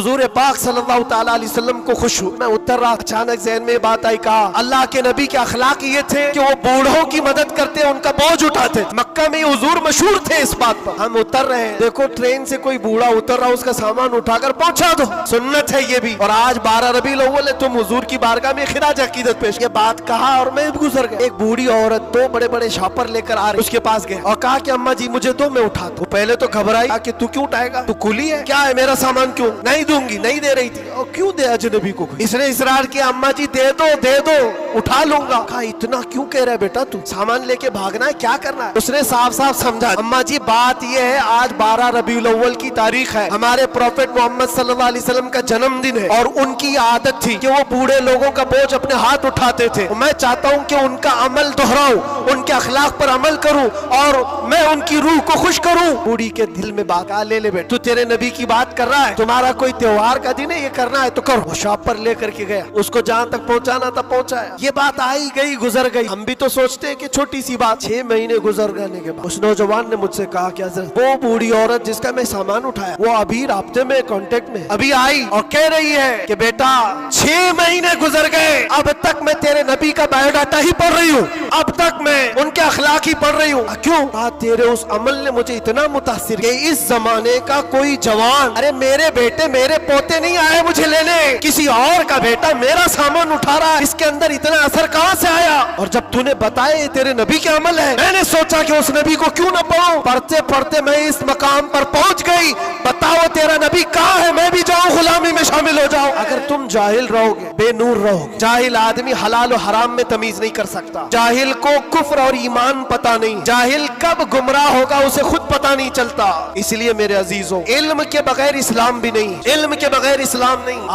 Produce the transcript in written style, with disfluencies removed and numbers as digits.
हुजूर पाक सल्लल्लाहु तआला अलैहि वसल्लम को खुश हूँ, मैं उतर रहा, अचानक ज़हन में बात आई, कहा अल्लाह के नबी के अखलाक ये थे कि वो बूढ़ों की मदद करते, उनका बोझ उठाते। मक्का में हुजूर मशहूर थे इस बात पर। हम उतर रहे हैं, देखो ट्रेन से कोई बूढ़ा उतर रहा, उसका सामान उठाकर पहुंचा दो, सुन्नत है ये भी। और आज 12 रबीउल अव्वल है, तुम हुजूर की बारगाह में खिराज अकीदत पेश। ये बात कहा और मैं गुजर गया। एक बूढ़ी औरत 2 बड़े बड़े शॉपर लेकर आ रही, उसके पास गए और कहा कि अम्मा जी मुझे दो, मैं उठा दूं। पहले तो घबराई कि तू क्यों उठाएगा, तू कुली है क्या, है मेरा सामान क्यों नहीं दूंगी, नहीं दे रही थी। और क्यों दे अजनबी को, इसने इसरार किया, अम्मा जी दे दो उठा लूंगा। कहा इतना क्यों कह रहा है बेटा, तू सामान लेके भागना है, क्या करना है। उसने साफ साफ समझा, अम्मा जी बात ये है आज 12 रबीउल अव्वल की तारीख है, हमारे प्रॉफेट मोहम्मद सल्लल्लाहु अलैहि वसल्लम का जन्मदिन है और उनकी आदत थी कि वो बूढ़े लोगों का बोझ अपने हाथ उठाते थे। मैं चाहता हूँ कि उनका अमल दोहराऊं, उनके अखलाक पर अमल करूं और मैं उनकी रूह को खुश करूं। बूढ़ी के दिल में बात, ले बेटा तू तेरे नबी की बात कर रहा है, तुम्हारा कोई त्योहार का दिन है, ये करना है तो करो। वो शॉप पर लेकर के गया, उसको जहाँ तक पहुँचाना था पहुँचाया। ये बात आई गई गुजर गई। हम भी तो सोचते हैं कि छोटी सी बात। 6 महीने गुजर जाने के बाद उस नौजवान ने मुझसे कहा कि हज़रत वो बूढ़ी औरत जिसका मैं सामान उठाया, वो अभी राब्ते में, कांटेक्ट में अभी आई और कह रही है कि बेटा 6 महीने गुजर गए, अब तक मैं तेरे नबी का बायोडाटा ही पढ़ रही हूँ, अब तक मैं उनके अखलाक ही पढ़ रही हूँ। क्यों? तेरे उस अमल ने मुझे इतना मुतासिर किया। इस जमाने का कोई जवान, अरे मेरे बेटे मेरे पोते नहीं आए मुझे लेने, किसी और का बेटा मेरा सामान उठा रहा है, इसके अंदर इतना असर कहाँ से आया। और जब तूने बताया तेरे नबी के अमल है, मैंने सोचा कि उस नबी को क्यों ना पढ़ूं। पढ़ते पढ़ते मैं इस मकाम पर पहुंच गई। बताओ तेरा नबी कहाँ है, मैं भी जाऊं गुलामी में शामिल हो जाऊं। अगर तुम जाहिल रहोगे, बेनूर रहोगे, जाहिल आदमी हलाल और हराम में तमीज नहीं कर सकता, जाहिल को कुफ्र और ईमान पता नहीं, जाहिल कब गुमराह होगा उसे खुद पता नहीं चलता। इसलिए मेरे अजीजों, इल्म के बगैर इस्लाम भी नहीं, इल्म के बगैर इस्लाम नहीं।